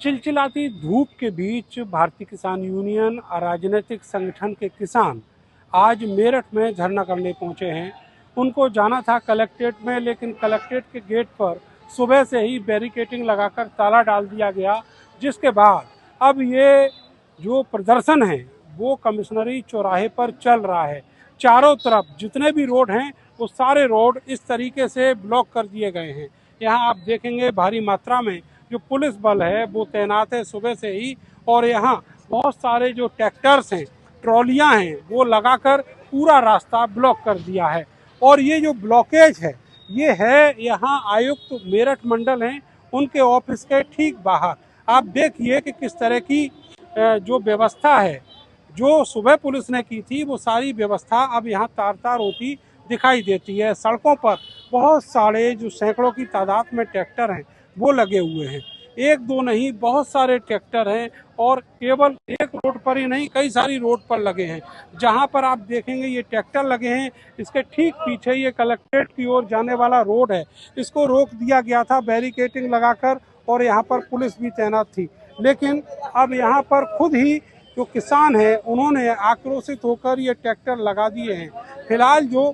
चिलचिलाती धूप के बीच भारतीय किसान यूनियन और राजनीतिक संगठन के किसान आज मेरठ में धरना करने पहुंचे हैं। उनको जाना था कलेक्ट्रेट में, लेकिन कलेक्ट्रेट के गेट पर सुबह से ही बैरिकेडिंग लगाकर ताला डाल दिया गया, जिसके बाद अब ये जो प्रदर्शन है वो कमिश्नरी चौराहे पर चल रहा है। चारों तरफ जितने भी रोड हैं वो सारे रोड इस तरीके से ब्लॉक कर दिए गए हैं। यहाँ आप देखेंगे भारी मात्रा में जो पुलिस बल है वो तैनात है सुबह से ही, और यहाँ बहुत सारे जो ट्रैक्टर्स हैं, ट्रॉलियां हैं, वो लगाकर पूरा रास्ता ब्लॉक कर दिया है। और ये जो ब्लॉकेज है ये है यहाँ आयुक्त मेरठ मंडल हैं उनके ऑफिस के ठीक बाहर। आप देखिए कि किस तरह की जो व्यवस्था है जो सुबह पुलिस ने की थी वो सारी व्यवस्था अब यहाँ तार तार होती दिखाई देती है। सड़कों पर बहुत सारे जो सैकड़ों की तादाद में ट्रैक्टर हैं वो लगे हुए हैं, एक दो नहीं बहुत सारे ट्रैक्टर हैं, और केवल एक रोड पर ही नहीं कई सारी रोड पर लगे हैं। जहां पर आप देखेंगे ये ट्रैक्टर लगे हैं, इसके ठीक पीछे ये कलेक्ट्रेट की ओर जाने वाला रोड है, इसको रोक दिया गया था बैरिकेडिंग लगाकर, और यहाँ पर पुलिस भी तैनात थी। लेकिन अब यहाँ पर खुद ही जो किसान है उन्होंने आक्रोशित होकर ये ट्रैक्टर लगा दिए हैं। फिलहाल जो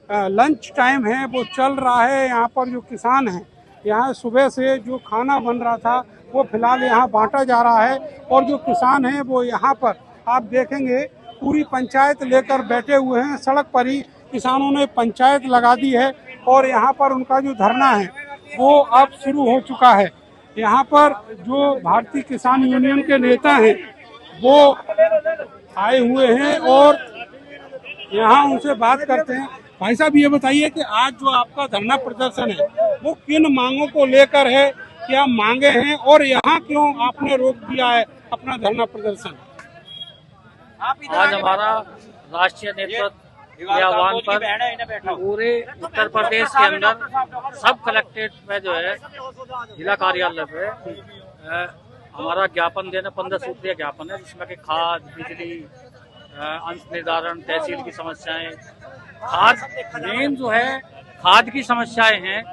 लंच टाइम है वो चल रहा है। यहाँ पर जो किसान हैं, यहाँ सुबह से जो खाना बन रहा था वो फिलहाल यहाँ बांटा जा रहा है, और जो किसान हैं वो यहाँ पर आप देखेंगे पूरी पंचायत लेकर बैठे हुए हैं। सड़क पर ही किसानों ने पंचायत लगा दी है, और यहाँ पर उनका जो धरना है वो अब शुरू हो चुका है। यहाँ पर जो भारतीय किसान यूनियन के नेता हैं वो आए हुए हैं और यहाँ उनसे बात करते हैं। भाई साहब, ये बताइए कि आज जो आपका धरना प्रदर्शन है वो किन मांगों को लेकर है, क्या मांगे हैं, और यहाँ क्यों आपने रोक दिया है अपना धरना प्रदर्शन? आज हमारा राष्ट्रीय नेतृत्व के आह्वान पर पूरे उत्तर प्रदेश के अंदर सब कलेक्ट्रेट में जो है जिला कार्यालय पे हमारा ज्ञापन देना 15 सूत्रीय ज्ञापन है, जिसमें कि खाद, बिजली, अंश निर्धारण, तहसील की समस्याएं, खाद मेन जो है खाद की समस्याएं हैं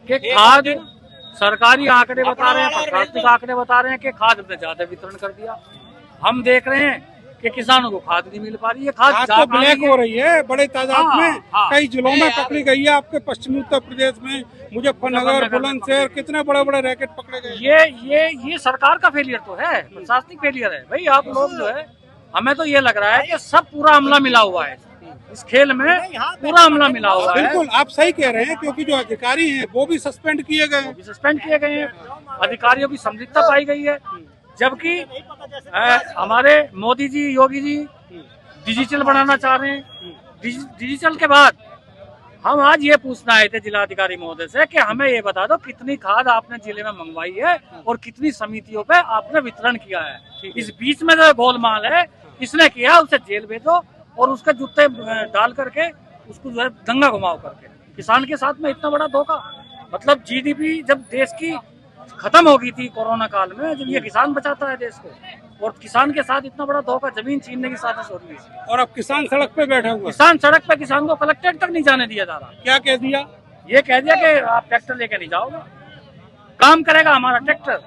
कि खाद सरकारी आंकड़े बता रहे हैं, प्रशासनिक आंकड़े बता रहे हैं कि खाद ने ज्यादा वितरण कर दिया। हम देख रहे हैं कि किसानों को खाद नहीं मिल पा रही है। खाद तो ब्लैक हो रही है बड़े तादाद में, कई जिलों में पकड़ी गई है। आपके पश्चिमी उत्तर प्रदेश में मुजफ्फरनगर, बुलंदशहर कितने बड़े बड़े रैकेट पकड़े गए। ये सरकार का फेलियर तो है, प्रशासनिक फेलियर है भाई। आप लोग जो है, हमें तो ये लग रहा है कि सब पूरा अमला मिला हुआ है इस खेल में, पूरा अमला मिला हुआ है। बिल्कुल आप सही कह रहे हैं, क्योंकि जो अधिकारी हैं वो भी सस्पेंड किए गए हैं, अधिकारियों की संलिप्तता पाई गई है। जबकि हमारे मोदी जी, योगी जी डिजिटल बनाना चाह रहे हैं। डिजिटल के बाद हम आज ये पूछना आए थे जिलाधिकारी महोदय से कि हमें ये बता दो कितनी खाद आपने जिले में मंगवाई है और कितनी समितियों पे आपने वितरण किया है। इस बीच में जो गोलमाल है इसने किया, उसे जेल भेजो और उसके जूते डाल करके उसको जो है दंगा घुमाओ करके। किसान के साथ में इतना बड़ा धोखा, मतलब जीडीपी जब देश की खत्म हो गई थी कोरोना काल में, जब ये किसान बचाता है देश को, और किसान के साथ इतना बड़ा धोखा, जमीन छीनने की साजिश हो रही है। और अब किसान सड़क पे बैठे हुए, किसान सड़क पे, किसान को कलेक्ट्रेट तक नहीं जाने दिया जा रहा। क्या कह दिया? ये कह दिया कि आप ट्रैक्टर लेके नहीं जाओगे, काम करेगा हमारा ट्रैक्टर,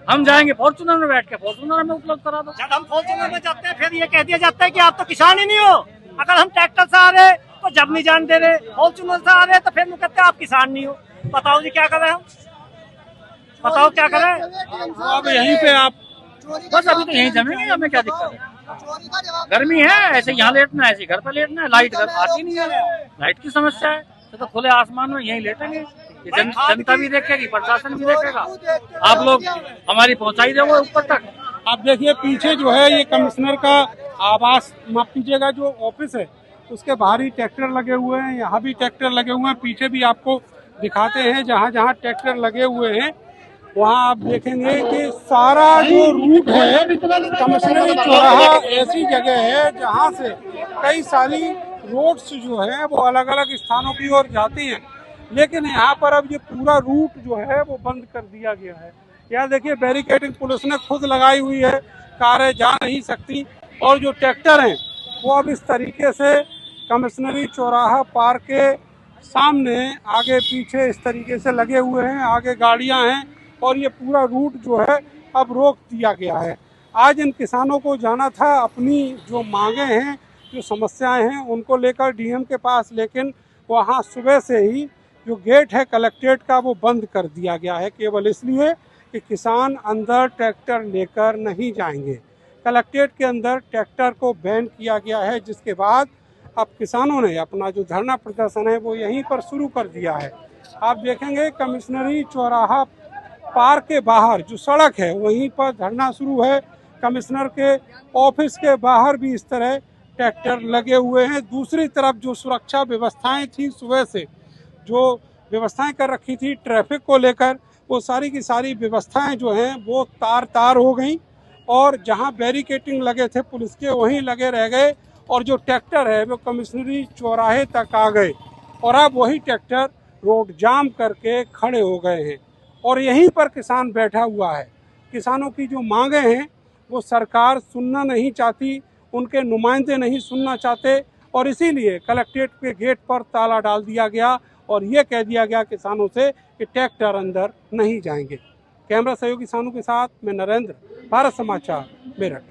हम जाएंगे फॉर्चूनर में बैठ के, फॉर्चूनर में उपलब्ध करा दो। जब हम फॉर्चूनर में जाते हैं फिर ये कह दिया जाता है कि आप तो किसान ही नहीं हो। अगर हम ट्रैक्टर से आ रहे तो जब नहीं जान दे रहे, फॉर्चूनर से आ रहे तो फिर कहते हैं आप किसान नहीं हो। बताओ जी क्या करें हम, बताओ क्या करें। अब यहीं पे आप बस अभी तो यहीं जमेंगे, हमें क्या दिक्कत है। गर्मी है, ऐसे यहाँ लेटना है, ऐसे घर पर लेटना है, लाइट घर आती नहीं है, लाइट की समस्या है, तो खुले आसमान में यहीं लेटेंगे। जनता भी देखेगी, प्रशासन भी देखेगा, आप लोग हमारी पहुंचाई देंगे ऊपर तक। आप देखिए पीछे जो है ये कमिश्नर का आवास, माफ कीजिएगा, जो ऑफिस है उसके बाहर ही ट्रैक्टर लगे हुए हैं, यहाँ भी ट्रैक्टर लगे हुए हैं। पीछे भी आपको दिखाते हैं, जहाँ जहाँ ट्रैक्टर लगे हुए हैं वहाँ आप देखेंगे कि सारा जो रूट है कमिश्नरी चौराहा ऐसी जगह है जहाँ से कई सारी रोड्स जो है वो अलग अलग स्थानों की ओर जाती हैं, लेकिन यहाँ पर अब ये पूरा रूट जो है वो बंद कर दिया गया है। यहाँ देखिए बैरिकेडिंग पुलिस ने खुद लगाई हुई है, कारें जा नहीं सकती, और जो ट्रैक्टर हैं वो अब इस तरीके से कमिश्नरी चौराहा पार्क के सामने आगे पीछे इस तरीके से लगे हुए हैं। आगे गाड़ियां हैं और ये पूरा रूट जो है अब रोक दिया गया है। आज इन किसानों को जाना था अपनी जो मांगे हैं, जो समस्याएं हैं उनको लेकर डीएम के पास, लेकिन वहाँ सुबह से ही जो गेट है कलेक्ट्रेट का वो बंद कर दिया गया है, केवल इसलिए कि किसान अंदर ट्रैक्टर लेकर नहीं जाएंगे। कलेक्ट्रेट के अंदर ट्रैक्टर को बैन किया गया है, जिसके बाद अब किसानों ने अपना जो धरना प्रदर्शन है वो यहीं पर शुरू कर दिया है। आप देखेंगे कमिश्नरी चौराहा पार्क के बाहर जो सड़क है वहीं पर धरना शुरू है। कमिश्नर के ऑफिस के बाहर भी इस तरह ट्रैक्टर लगे हुए हैं। दूसरी तरफ जो सुरक्षा व्यवस्थाएं थी, सुबह से जो व्यवस्थाएं कर रखी थी ट्रैफिक को लेकर, वो सारी की सारी व्यवस्थाएं जो हैं वो तार हो गई, और जहां बैरिकेटिंग लगे थे पुलिस के वहीं लगे रह गए, और जो ट्रैक्टर है वो कमिश्नरी चौराहे तक आ गए, और अब वही ट्रैक्टर रोड जाम करके खड़े हो गए हैं। और यहीं पर किसान बैठा हुआ है। किसानों की जो मांगे हैं वो सरकार सुनना नहीं चाहती, उनके नुमाइंदे नहीं सुनना चाहते, और इसीलिए कलेक्ट्रेट के गेट पर ताला डाल दिया गया और ये कह दिया गया किसानों से कि ट्रैक्टर अंदर नहीं जाएंगे। कैमरा सहयोगी सानू के साथ मैं नरेंद्र, भारत समाचार, मेरठ।